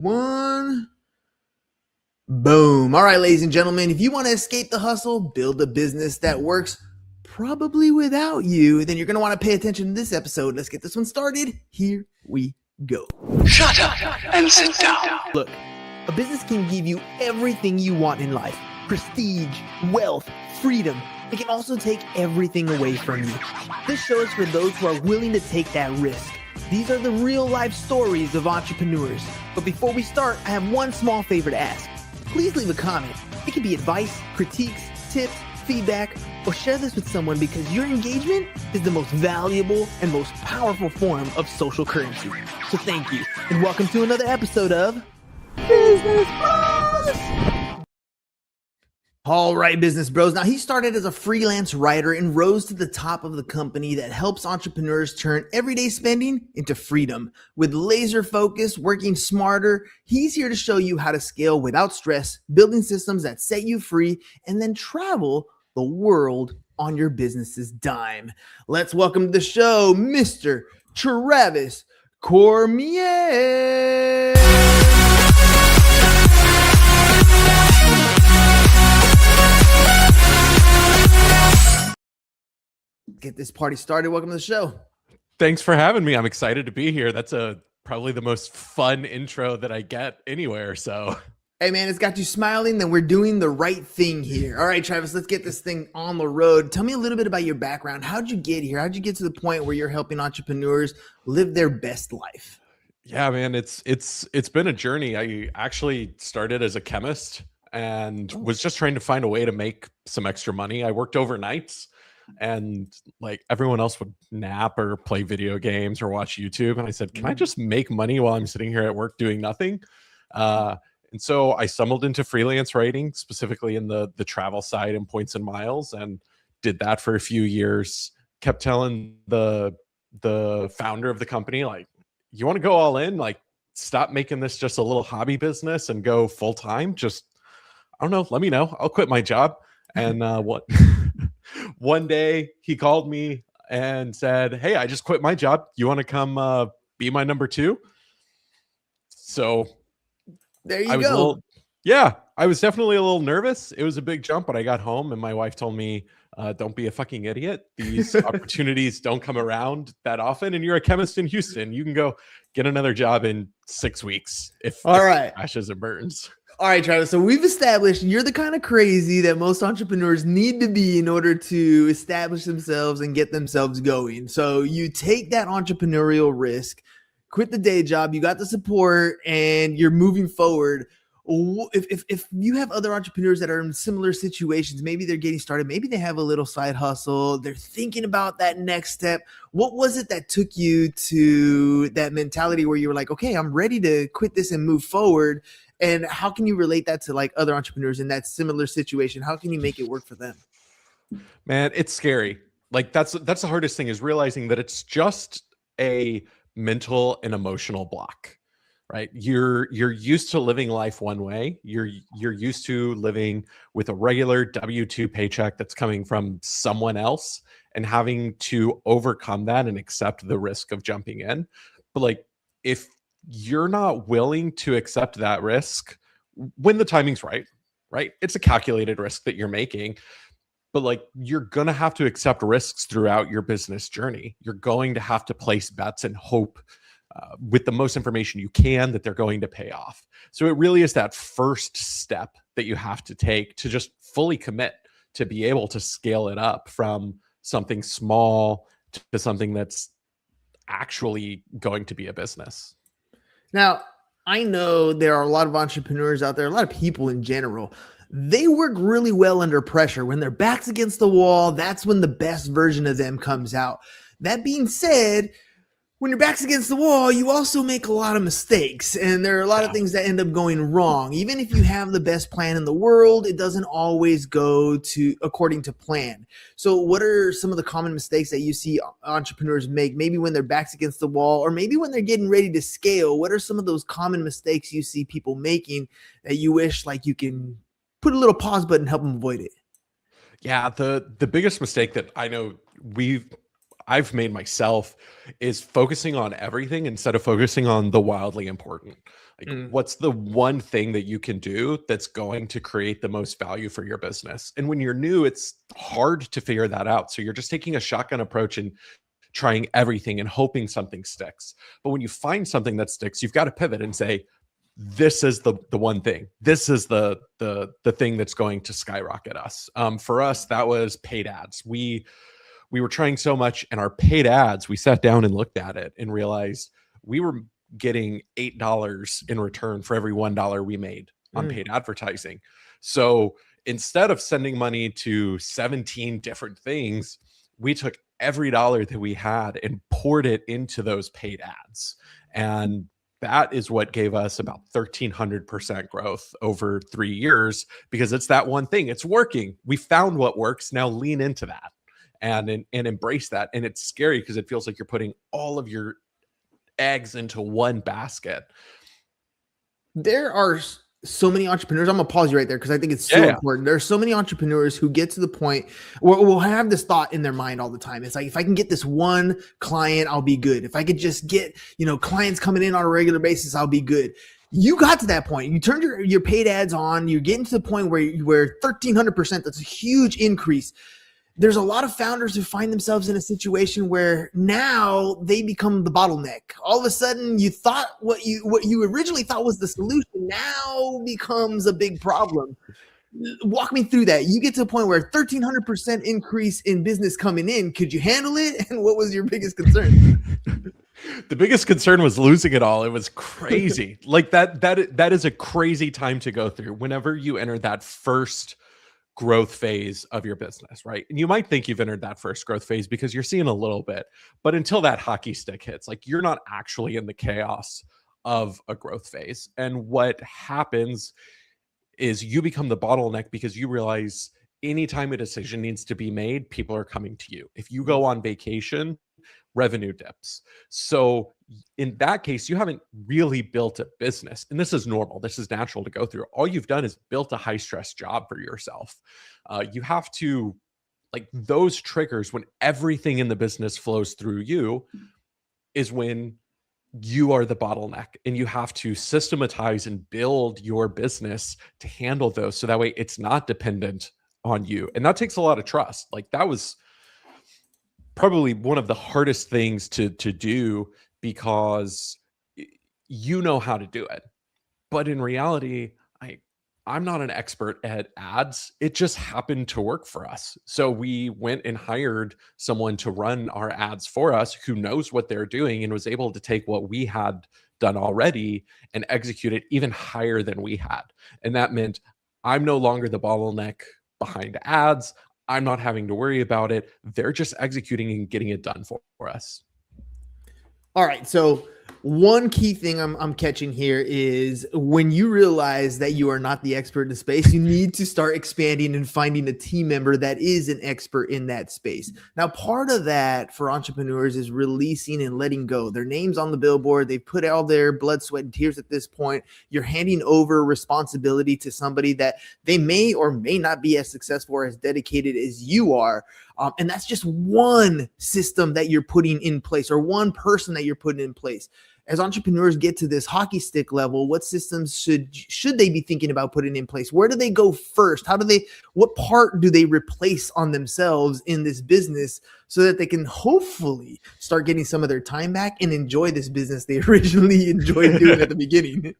One. Boom. All right, ladies and gentlemen, if you want to escape the hustle, build a business that works probably without you, then you're going to want to pay attention to this episode. Let's get this one started. Here we go. Shut up and sit down. Look, a business can give you everything you want in life: prestige, wealth, freedom. It can also take everything away from you. This show is for those who are willing to take that risk. These are the real life stories of entrepreneurs. But before we start, I have one small favor to ask. Please leave a comment. It can be advice, critiques, tips, feedback, or share this with someone because your engagement is the most valuable and most powerful form of social currency. So thank you, and welcome to another episode of Business Bros. All right, business bros. Now, he started as a freelance writer and rose to the top of the company that helps entrepreneurs turn everyday spending into freedom. With laser focus, working smarter, he's here to show you how to scale without stress, building systems that set you free, and then travel the world on your business's dime. Let's welcome to the show, Mr. Travis Cormier. Get this party started. Welcome to the show. Thanks for having me. I'm excited to be here. That's probably the most fun intro that I get anywhere. So, hey man, it's got you smiling. Then we're doing the right thing here. All right, Travis, let's get this thing on the road. Tell me a little bit about your background. How'd you get here? How'd you get to the point where you're helping entrepreneurs live their best life? Yeah, man, it's been a journey. I actually started as a chemist and was just trying to find a way to make some extra money. I worked overnights. And like everyone else would nap or play video games or watch YouTube. And I said, can I just make money while I'm sitting here at work doing nothing? And so I stumbled into freelance writing, specifically in the travel side and points and miles, and did that for a few years. Kept telling the founder of the company, like, you want to go all in? Like, stop making this just a little hobby business and go full time. Just, I don't know, let me know. I'll quit my job. And one day he called me and said, hey, I just quit my job. You want to come be my number two? So there you go. I was definitely a little nervous. It was a big jump, but I got home and my wife told me, don't be a fucking idiot. These opportunities don't come around that often. And you're a chemist in Houston. You can go get another job in 6 weeks if it crashes and burns. All right, Travis. So we've established you're the kind of crazy that most entrepreneurs need to be in order to establish themselves and get themselves going. So you take that entrepreneurial risk, quit the day job, you got the support, and you're moving forward. If you have other entrepreneurs that are in similar situations, maybe they're getting started, maybe they have a little side hustle, they're thinking about that next step. What was it that took you to that mentality where you were like, okay, I'm ready to quit this and move forward? And how can you relate that to like other entrepreneurs in that similar situation? How can you make it work for them? Man, it's scary. Like that's the hardest thing, is realizing that it's just a mental and emotional block, right? You're used to living life one way. You're used to living with a regular W-2 paycheck that's coming from someone else, and having to overcome that and accept the risk of jumping in. But like, if you're not willing to accept that risk when the timing's right? It's a calculated risk that you're making, but like, you're going to have to accept risks throughout your business journey. You're going to have to place bets and hope with the most information you can that they're going to pay off. So it really is that first step that you have to take to just fully commit to be able to scale it up from something small to something that's actually going to be a business. Now, I know there are a lot of entrepreneurs out there, a lot of people in general. They work really well under pressure. When their back's against the wall, that's when the best version of them comes out. That being said, when your back's against the wall, you also make a lot of mistakes, and there are a lot of things that end up going wrong. Even if you have the best plan in the world, it doesn't always go according to plan. So what are some of the common mistakes that you see entrepreneurs make, maybe when their back's against the wall, or maybe when they're getting ready to scale? What are some of those common mistakes you see people making that you wish like you can put a little pause button and help them avoid it? Yeah, the biggest mistake that I know I've made myself is focusing on everything instead of focusing on the wildly important. Like, what's the one thing that you can do that's going to create the most value for your business? And when you're new, it's hard to figure that out. So you're just taking a shotgun approach and trying everything and hoping something sticks. But when you find something that sticks, you've got to pivot and say, this is the one thing. This is the thing that's going to skyrocket us. For us, that was paid ads. We were trying so much, and our paid ads, we sat down and looked at it and realized we were getting $8 in return for every $1 we made on paid advertising. So instead of sending money to 17 different things, we took every dollar that we had and poured it into those paid ads. And that is what gave us about 1,300% growth over 3 years, because it's that one thing. It's working. We found what works. Now lean into that and embrace that. And it's scary because it feels like you're putting all of your eggs into one basket. There are so many entrepreneurs. I'm gonna pause you right there because I think it's so important. There are so many entrepreneurs who get to the point where will have this thought in their mind all the time. It's like, if I can get this one client, I'll be good. If I could just get, clients coming in on a regular basis, I'll be good. You got to that point. You turned your paid ads on. You're getting to the point where 1,300%, that's a huge increase. There's a lot of founders who find themselves in a situation where now they become the bottleneck. All of a sudden, you thought what you originally thought was the solution now becomes a big problem. Walk me through that. You get to a point where 1,300% increase in business coming in. Could you handle it? And what was your biggest concern? The biggest concern was losing it all. It was crazy. Like that is a crazy time to go through whenever you enter that first growth phase of your business, right? And you might think you've entered that first growth phase because you're seeing a little bit, but until that hockey stick hits, like, you're not actually in the chaos of a growth phase. And what happens is you become the bottleneck because you realize anytime a decision needs to be made, people are coming to you. If you go on vacation, revenue dips. So in that case, you haven't really built a business. And this is normal. This is natural to go through. All you've done is built a high stress job for yourself. You have to, like, those triggers when everything in the business flows through you is when you are the bottleneck, and you have to systematize and build your business to handle those. So that way it's not dependent on you. And that takes a lot of trust. Like, that was probably one of the hardest things to do, because you know how to do it. But in reality, I'm not an expert at ads. It just happened to work for us. So we went and hired someone to run our ads for us who knows what they're doing and was able to take what we had done already and execute it even higher than we had. And that meant I'm no longer the bottleneck behind ads. I'm not having to worry about it. They're just executing and getting it done for us. All right. So one key thing I'm catching here is when you realize that you are not the expert in the space, you need to start expanding and finding a team member that is an expert in that space. Now, part of that for entrepreneurs is releasing and letting go. Their name's on the billboard. They've put all their blood, sweat, and tears at this point. You're handing over responsibility to somebody that they may or may not be as successful or as dedicated as you are. And that's just one system that you're putting in place, or one person that you're putting in place. As entrepreneurs get to this hockey stick level, what systems should they be thinking about putting in place? Where do they go first? What part do they replace on themselves in this business so that they can hopefully start getting some of their time back and enjoy this business they originally enjoyed doing at the beginning?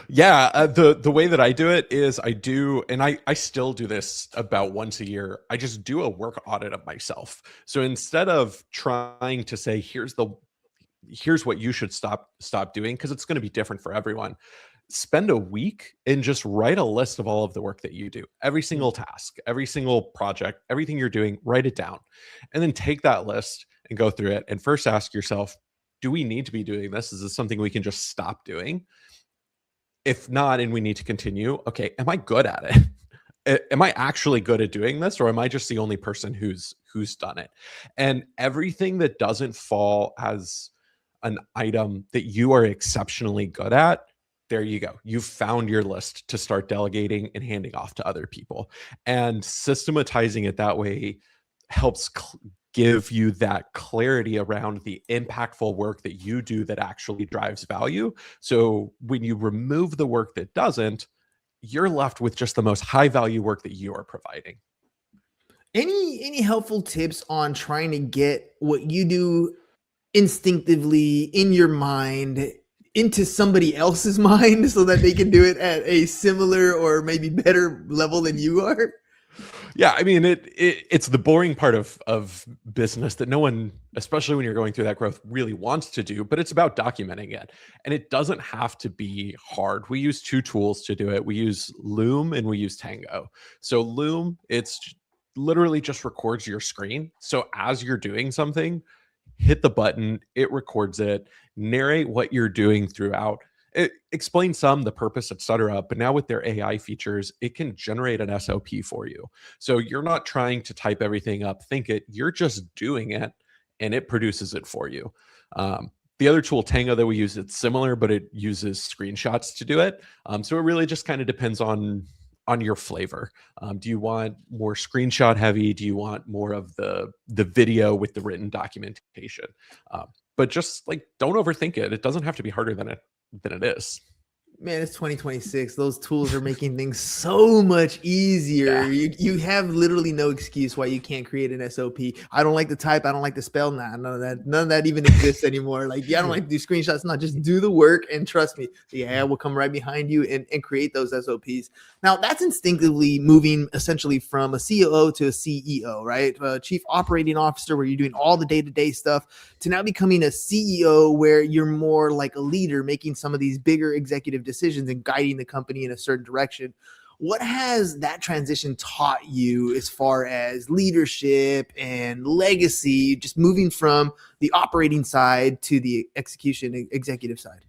Yeah, the way that I do it is I still do this about once a year. I just do a work audit of myself. So instead of trying to say, here's what you should stop doing, because it's going to be different for everyone, spend a week and just write a list of all of the work that you do, every single task, every single project, everything you're doing, write it down, and then take that list and go through it. And first ask yourself, do we need to be doing this? Is this something we can just stop doing? If not, and we need to continue, okay, am I good at it? Am I actually good at doing this, or am I just the only person who's done it? And everything that doesn't fall as an item that you are exceptionally good at, there you go. You've found your list to start delegating and handing off to other people. And systematizing it that way helps give you that clarity around the impactful work that you do that actually drives value. So when you remove the work that doesn't, you're left with just the most high value work that you are providing. Any helpful tips on trying to get what you do instinctively in your mind into somebody else's mind so that they can do it at a similar or maybe better level than you are? Yeah, I mean, it's the boring part of business that no one, especially when you're going through that growth, really wants to do. But it's about documenting it, and it doesn't have to be hard. We use two tools to do it. We use Loom and we use Tango. So Loom, it's literally just records your screen. So as you're doing something, hit the button, it records it, narrate what you're doing throughout. It explains the purpose, etc. But now with their AI features, it can generate an SOP for you. So you're not trying to type everything up, think it, you're just doing it and it produces it for you. The other tool, Tango, that we use, it's similar, but it uses screenshots to do it. So it really just kind of depends on your flavor. Do you want more screenshot heavy? Do you want more of the video with the written documentation? But just like, don't overthink it. It doesn't have to be harder than it is. Man, it's 2026. Those tools are making things so much easier. Yeah. You have literally no excuse why you can't create an SOP. I don't like to type. I don't like to spell. Nah, none of that even exists anymore. Like, yeah, I don't like to do screenshots. No, just do the work and trust me. The AI will come right behind you and create those SOPs. Now, that's instinctively moving essentially from a COO to a CEO, right? Chief Operating Officer, where you're doing all the day-to-day stuff, to now becoming a CEO where you're more like a leader, making some of these bigger executive decisions and guiding the company in a certain direction. What has that transition taught you as far as leadership and legacy, just moving from the operating side to the execution executive side?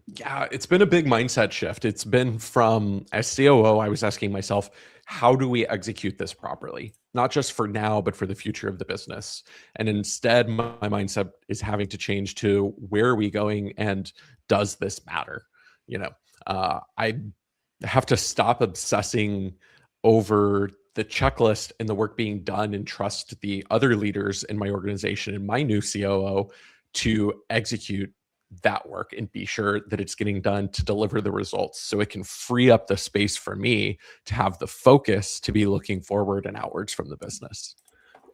Yeah, it's been a big mindset shift. It's been from, as COO, I was asking myself, how do we execute this properly? Not just for now, but for the future of the business. And instead, my mindset is having to change to, where are we going and does this matter? I have to stop obsessing over the checklist and the work being done and trust the other leaders in my organization and my new COO to execute that work and be sure that it's getting done to deliver the results, so it can free up the space for me to have the focus to be looking forward and outwards from the business.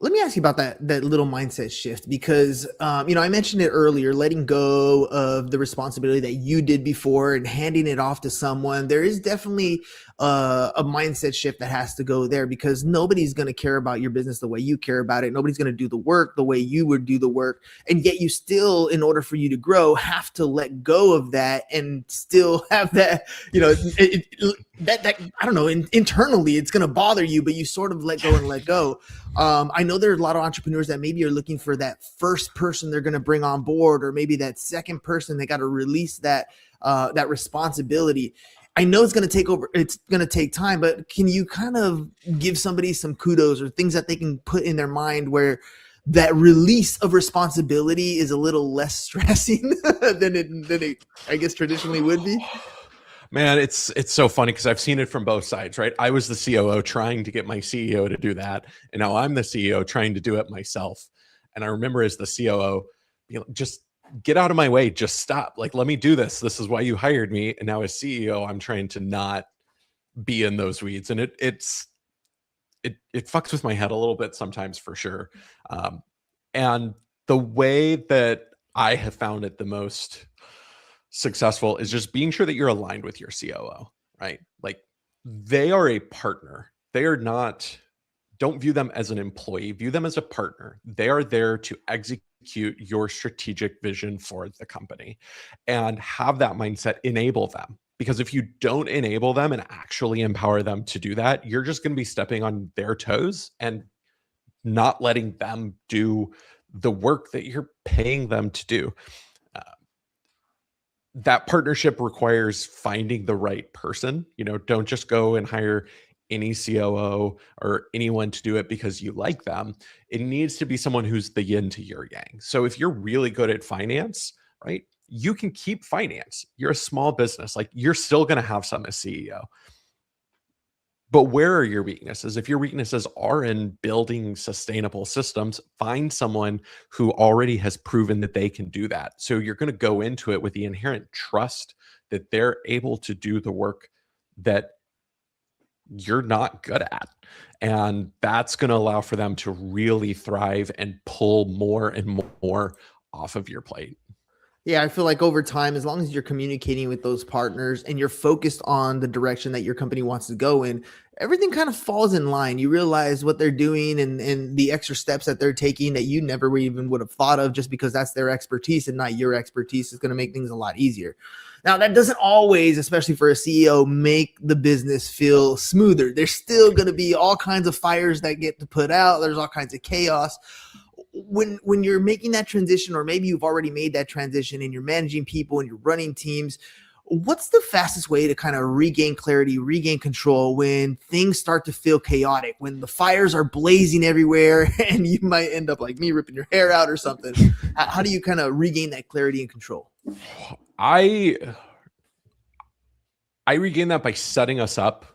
Let me ask you about that little mindset shift, because I mentioned it earlier, letting go of the responsibility that you did before and handing it off to someone. There is definitely a mindset shift that has to go there, because nobody's going to care about your business the way you care about it. Nobody's going to do the work the way you would do the work. And yet you still, in order for you to grow, have to let go of that and still have that, that I don't know, internally it's going to bother you, but you sort of let go and let go. I know there's a lot of entrepreneurs that maybe are looking for that first person they're going to bring on board, or maybe that second person they got to release that responsibility. I know it's going to take over. It's going to take time, but can you kind of give somebody some kudos or things that they can put in their mind where that release of responsibility is a little less stressing than it I guess traditionally would be? Man, it's so funny because I've seen it from both sides, right? I was the COO trying to get my CEO to do that, and now I'm the CEO trying to do it myself. And I remember, as the COO, just get out of my way, just stop. Like, let me do this. This is why you hired me. And now as CEO, I'm trying to not be in those weeds, and it fucks with my head a little bit sometimes, for sure. And the way that I have found it the most successful is just being sure that you're aligned with your COO, right? Like, they are a partner. They are not, don't view them as an employee, view them as a partner. They are there to execute your strategic vision for the company, and have that mindset, enable them. Because if you don't enable them and actually empower them to do that, you're just going to be stepping on their toes and not letting them do the work that you're paying them to do. That partnership requires finding the right person. Don't just go and hire any COO or anyone to do it because you like them. It needs to be someone who's the yin to your yang. So if you're really good at finance, right, you can keep finance. You're a small business. Like, you're still going to have some as CEO. But where are your weaknesses? If your weaknesses are in building sustainable systems, find someone who already has proven that they can do that. So you're going to go into it with the inherent trust that they're able to do the work that you're not good at. And that's going to allow for them to really thrive and pull more and more off of your plate. Yeah, I feel like over time, as long as you're communicating with those partners and you're focused on the direction that your company wants to go in, everything kind of falls in line. You realize what they're doing and the extra steps that they're taking that you never even would have thought of, just because that's their expertise and not your expertise, is going to make things a lot easier. Now, that doesn't always, especially for a CEO, make the business feel smoother. There's still going to be all kinds of fires that get to put out. There's all kinds of chaos. When you're making that transition, or maybe you've already made that transition and you're managing people and you're running teams, what's the fastest way to kind of regain clarity, regain control when things start to feel chaotic, when the fires are blazing everywhere and you might end up like me, ripping your hair out or something? How do you kind of regain that clarity and control? I regain that by setting us up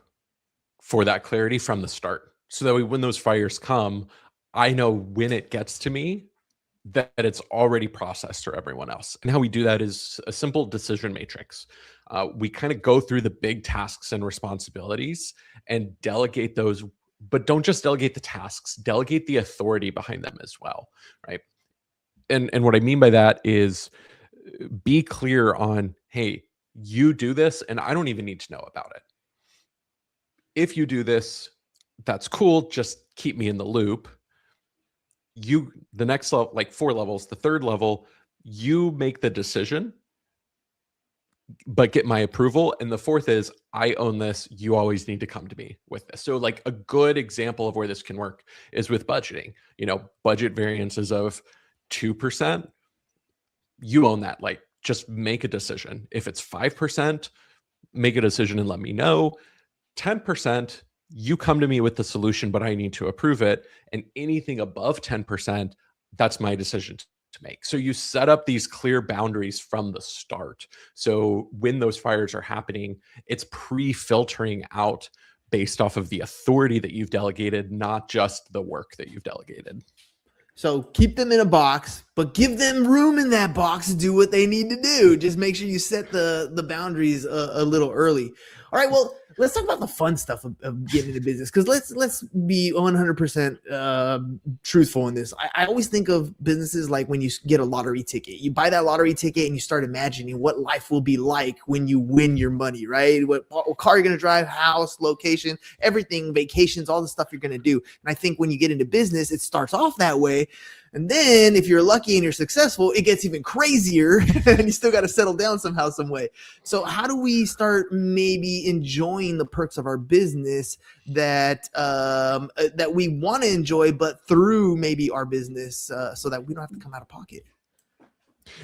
for that clarity from the start, so that when those fires come, I know when it gets to me that it's already processed for everyone else. And how we do that is a simple decision matrix. We kind of go through the big tasks and responsibilities and delegate those, but don't just delegate the tasks, delegate the authority behind them as well, right? And what I mean by that is be clear on, hey, you do this and I don't even need to know about it. If you do this, that's cool, just keep me in the loop. The next level, like 4 levels, the third level, you make the decision, but get my approval. And the fourth is, I own this. You always need to come to me with this. So like a good example of where this can work is with budgeting. Budget variances of 2%, you own that. Like, just make a decision. If it's 5%, make a decision and let me know. 10%, you come to me with the solution, but I need to approve it. And anything above 10%, that's my decision to make. So you set up these clear boundaries from the start. So when those fires are happening, it's pre-filtering out based off of the authority that you've delegated, not just the work that you've delegated. So keep them in a box, but give them room in that box to do what they need to do. Just make sure you set the boundaries a little early. All right, well, let's talk about the fun stuff of getting into business, because let's be 100% truthful in this. I always think of businesses like when you get a lottery ticket. You buy that lottery ticket and you start imagining what life will be like when you win your money, right? What car you're going to drive, house, location, everything, vacations, all the stuff you're going to do. And I think when you get into business, it starts off that way. And then if you're lucky and you're successful, it gets even crazier and you still got to settle down somehow, some way. So how do we start maybe enjoying the perks of our business that we want to enjoy, but through maybe our business, so that we don't have to come out of pocket?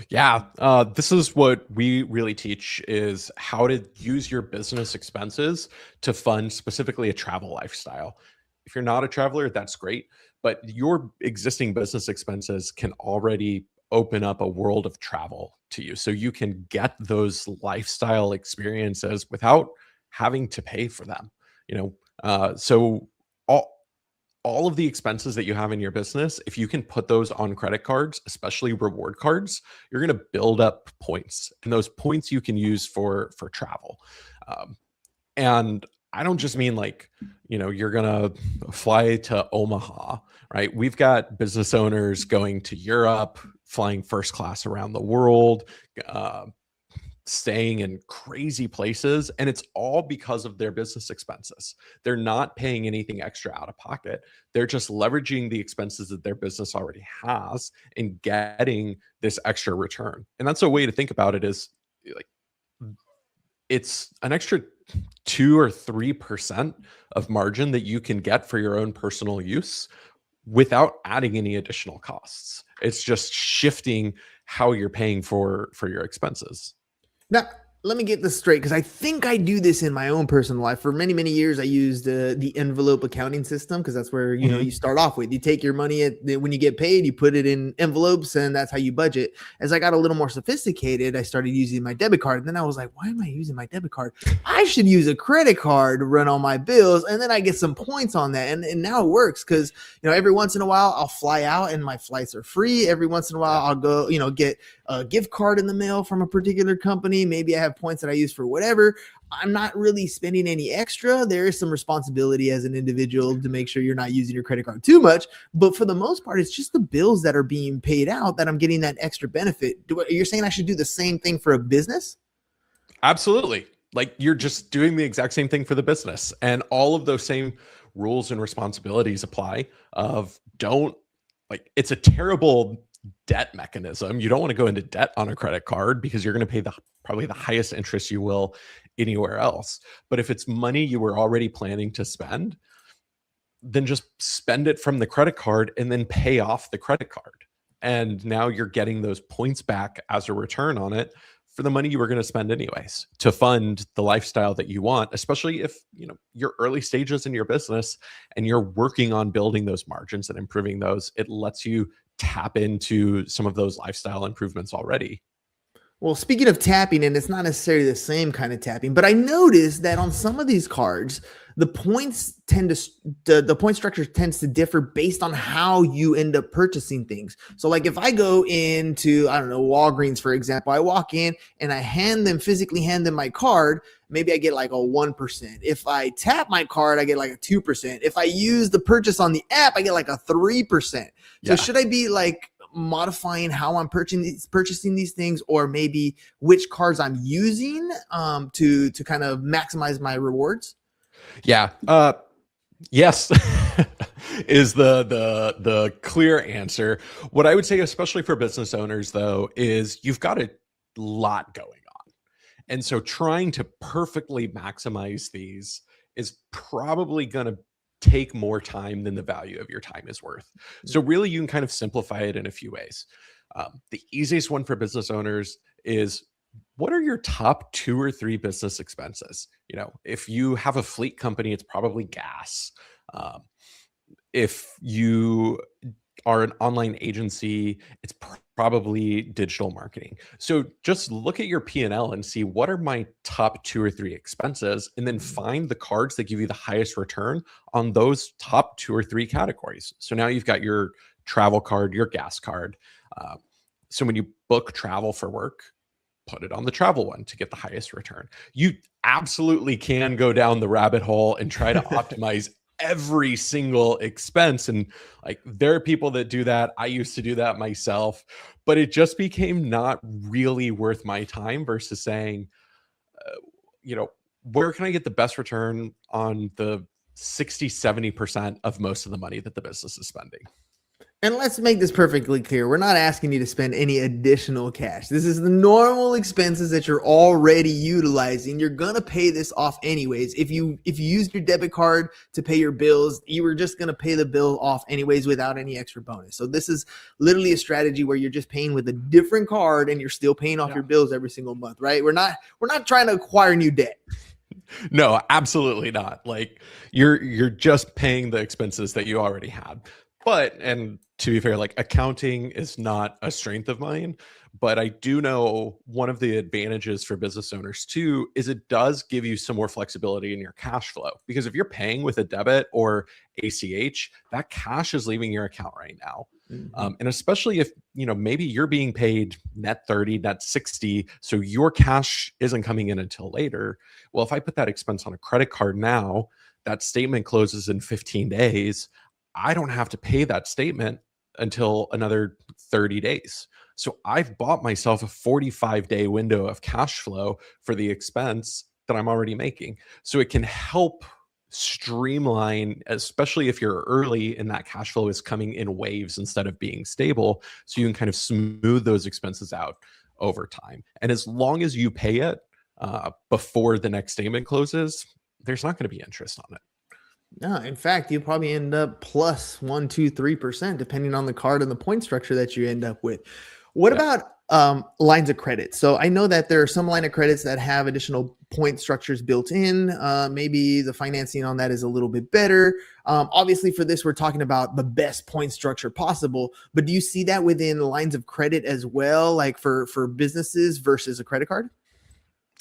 Yeah, this is what we really teach, is how to use your business expenses to fund specifically a travel lifestyle. If you're not a traveler, that's great. But your existing business expenses can already open up a world of travel to you. So you can get those lifestyle experiences without having to pay for them. So all of the expenses that you have in your business, if you can put those on credit cards, especially reward cards, you're going to build up points. And those points you can use for travel. And I don't just mean like, you're going to fly to Omaha, right? We've got business owners going to Europe, flying first class around the world, staying in crazy places. And it's all because of their business expenses. They're not paying anything extra out of pocket. They're just leveraging the expenses that their business already has and getting this extra return. And that's a way to think about it, is like, it's an extra 2 or 3% of margin that you can get for your own personal use without adding any additional costs. It's just shifting how you're paying for your expenses. Now, let me get this straight, because I think I do this in my own personal life. For many, many years, I used the envelope accounting system, because that's where Mhm. you start off with. You take your money when you get paid, you put it in envelopes, and that's how you budget. As I got a little more sophisticated, I started using my debit card. And then I was like, why am I using my debit card? I should use a credit card to run all my bills, and then I get some points on that. And now it works, because every once in a while I'll fly out and my flights are free. Every once in a while I'll go, get a gift card in the mail from a particular company. Maybe I have points that I use for whatever. I'm not really spending any extra. There is some responsibility as an individual to make sure you're not using your credit card too much. But for the most part, it's just the bills that are being paid out that I'm getting that extra benefit. You're saying I should do the same thing for a business? Absolutely. Like you're just doing the exact same thing for the business, and all of those same rules and responsibilities apply. Of don't like it's a terrible debt mechanism. You don't want to go into debt on a credit card because you're going to pay probably the highest interest you will anywhere else. But if it's money you were already planning to spend, then just spend it from the credit card and then pay off the credit card. And now you're getting those points back as a return on it for the money you were going to spend anyways to fund the lifestyle that you want, especially if, you're early stages in your business and you're working on building those margins and improving those. It lets you tap into some of those lifestyle improvements already. Well, speaking of tapping, and it's not necessarily the same kind of tapping, but I noticed that on some of these cards, the points the point structure tends to differ based on how you end up purchasing things. So like if I go into, I don't know, Walgreens, for example, I walk in and I physically hand them my card, maybe I get like a 1%. If I tap my card, I get like a 2%. If I use the purchase on the app, I get like a 3%. So should I be like modifying how I'm purchasing these things, or maybe which cards I'm using to kind of maximize my rewards? Yeah. Yes. Is the clear answer. What I would say, especially for business owners though, is you've got a lot going on. And so trying to perfectly maximize these is probably going to take more time than the value of your time is worth. So really you can kind of simplify it in a few ways. The easiest one for business owners is, what are your top 2 or 3 business expenses? If you have a fleet company, it's probably gas. If you are an online agency, it's probably digital marketing. So just look at your P&L and see, what are my top 2 or 3 expenses, and then find the cards that give you the highest return on those top 2 or 3 categories. So now you've got your travel card, your gas card. So when you book travel for work, put it on the travel one to get the highest return. You absolutely can go down the rabbit hole and try to optimize every single expense. And like, there are people that do that. I used to do that myself, but it just became not really worth my time versus saying, where can I get the best return on the 60-70% of most of the money that the business is spending? And let's make this perfectly clear. We're not asking you to spend any additional cash. This is the normal expenses that you're already utilizing. You're going to pay this off anyways. If you used your debit card to pay your bills, you were just going to pay the bill off anyways without any extra bonus. So this is literally a strategy where you're just paying with a different card and you're still paying off your bills every single month, right? We're not trying to acquire new debt. No, absolutely not. Like you're just paying the expenses that you already had. But, and to be fair, like accounting is not a strength of mine, but I do know one of the advantages for business owners too is it does give you some more flexibility in your cash flow. Because if you're paying with a debit or ACH, that cash is leaving your account right now. And especially if, maybe you're being paid net 30, net 60, so your cash isn't coming in until later. Well, if I put that expense on a credit card now, that statement closes in 15 days. I don't have to pay that statement until another 30 days. So I've bought myself a 45-day window of cash flow for the expense that I'm already making. So it can help streamline, especially if you're early and that cash flow is coming in waves instead of being stable. So you can kind of smooth those expenses out over time. And as long as you pay it before the next statement closes, there's not going to be interest on it. No, in fact, you probably end up plus 1, 2, 3%, depending on the card and the point structure that you end up with. What about lines of credit. So I know that there are some line of credits that have additional point structures built in. Maybe the financing on that is a little bit better. Obviously for this, we're talking about the best point structure possible, but do you see that within lines of credit as well? Like for businesses versus a credit card?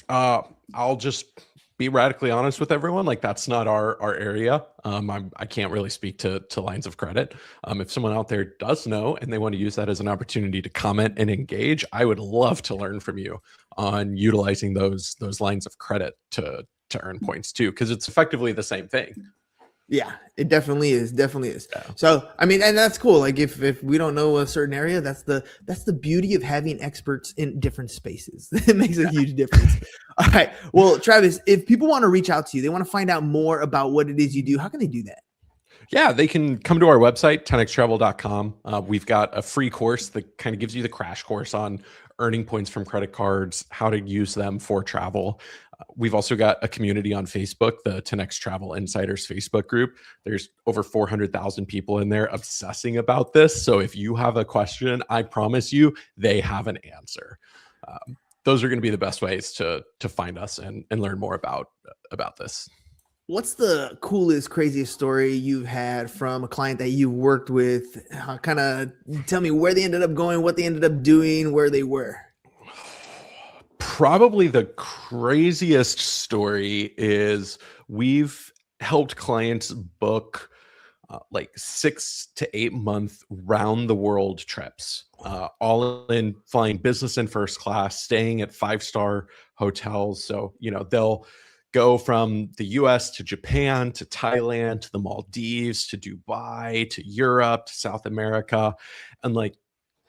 I'll just be radically honest with everyone. Like that's not our area. I can't really speak to lines of credit. If someone out there does know and they want to use that as an opportunity to comment and engage, I would love to learn from you on utilizing those lines of credit to earn points too, because it's effectively the same thing. Yeah, it definitely is. Definitely is. Yeah. So, I mean, and that's cool. Like if we don't know a certain area, that's the beauty of having experts in different spaces. It makes a huge difference. All right. Well, Travis, if people want to reach out to you, they want to find out more about what it is you do, how can they do that? Yeah, they can come to our website, 10xtravel.com. We've got a free course that kind of gives you the crash course on earning points from credit cards, how to use them for travel. We've also got a community on Facebook, the 10x Travel Insiders Facebook group. There's over 400,000 people in there obsessing about this. So if you have a question, I promise you they have an answer. Those are going to be the best ways to find us and learn more about this. What's the coolest, craziest story you've had from a client that you worked with? Kind of tell me where they ended up going, what they ended up doing, where they were. Probably the craziest story is we've helped clients book like 6 to 8 month round the world trips, all in flying business and first class, staying at 5-star hotels. So, they'll go from the US to Japan, to Thailand, to the Maldives, to Dubai, to Europe, to South America, and like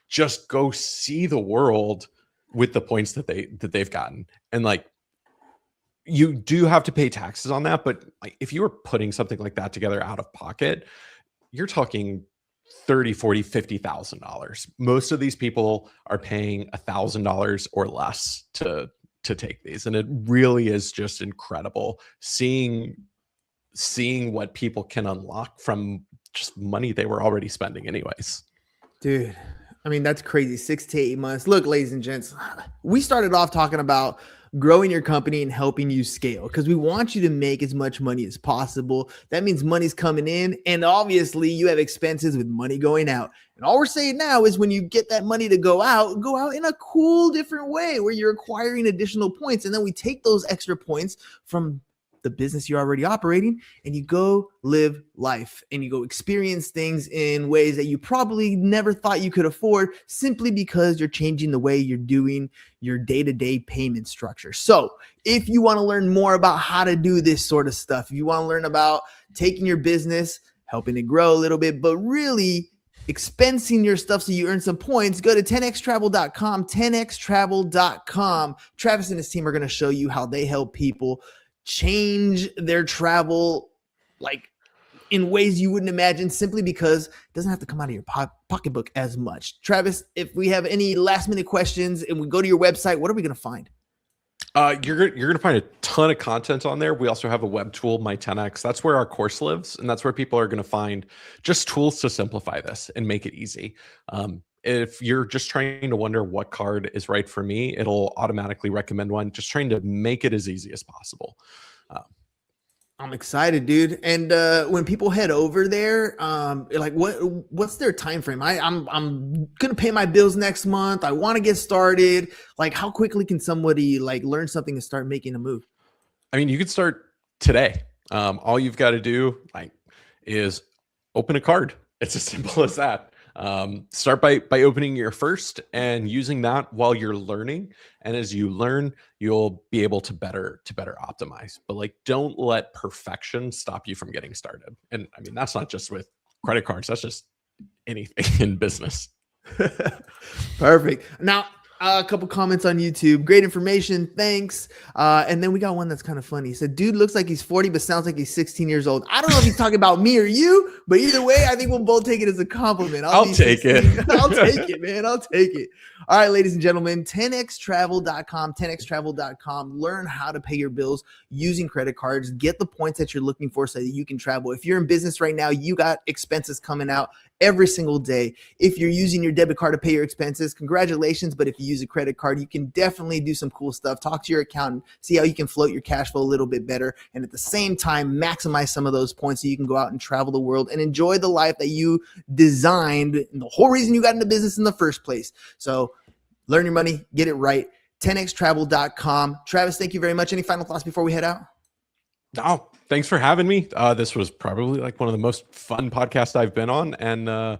just go see the world with the points that they've gotten. And like you do have to pay taxes on that, but like if you were putting something like that together out of pocket, you're talking $30, $40, $50,000. Most of these people are paying $1,000 or less to take these, and it really is just incredible seeing what people can unlock from just money they were already spending anyways. Dude, I mean, that's crazy. 6 to 8 months. Look, ladies and gents, we started off talking about growing your company and helping you scale because we want you to make as much money as possible. That means money's coming in, and obviously you have expenses with money going out. And all we're saying now is when you get that money to go out in a cool, different way where you're acquiring additional points. And then we take those extra points from the business you're already operating and you go live life and you go experience things in ways that you probably never thought you could afford simply because you're changing the way you're doing your day-to-day payment structure. So if you want to learn more about how to do this sort of stuff, if you want to learn about taking your business, helping it grow a little bit, but really expensing your stuff so you earn some points, go to 10xtravel.com, 10xtravel.com. Travis and his team are going to show you how they help people change their travel like in ways you wouldn't imagine simply because it doesn't have to come out of your pocketbook as much. Travis, if we have any last minute questions and we go to your website, what are we going to find? You're going to find a ton of content on there. We also have a web tool, My 10X. That's where our course lives. And that's where people are going to find just tools to simplify this and make it easy. If you're just trying to wonder what card is right for me, it'll automatically recommend one, just trying to make it as easy as possible. I'm excited, dude. And when people head over there, like what's their time frame? I'm gonna pay my bills next month. I want to get started. Like, how quickly can somebody like learn something and start making a move? I mean, you could start today. All you've got to do is open a card. It's as simple as that. Start by opening your first and using that while you're learning. And as you learn, you'll be able to better optimize. But like, don't let perfection stop you from getting started. And I mean, that's not just with credit cards. That's just anything in business. Perfect. Now, a couple comments on YouTube. Great information. Thanks. And then we got one that's kind of funny. He said, dude looks like he's 40, but sounds like he's 16 years old. I don't know if he's talking about me or you, but either way, I think we'll both take it as a compliment. I'll take it. I'll take it, man. I'll take it. All right, ladies and gentlemen, 10xtravel.com, 10xtravel.com. Learn how to pay your bills using credit cards. Get the points that you're looking for so that you can travel. If you're in business right now, you got expenses coming out every single day. If you're using your debit card to pay your expenses, congratulations. But if you use a credit card, you can definitely do some cool stuff. Talk to your accountant, see how you can float your cash flow a little bit better. And at the same time, maximize some of those points so you can go out and travel the world and enjoy the life that you designed and the whole reason you got into business in the first place. So learn your money, get it right. 10xtravel.com. Travis, thank you very much. Any final thoughts before we head out? Oh, thanks for having me. This was probably like one of the most fun podcasts I've been on. And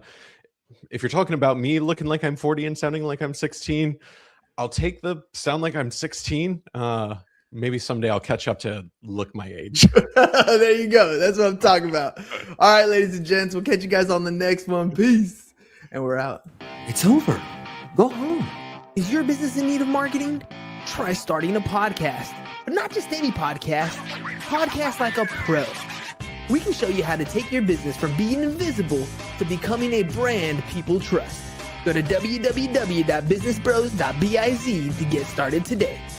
if you're talking about me looking like I'm 40 and sounding like I'm 16, I'll take the sound like I'm 16. Maybe someday I'll catch up to look my age. There you go. That's what I'm talking about. All right, ladies and gents, we'll catch you guys on the next one. Peace. And we're out. It's over. Go home. Is your business in need of marketing? Try starting a podcast. But not just any podcast. Podcast like a pro. We can show you how to take your business from being invisible to becoming a brand people trust. Go to www.businessbros.biz to get started today.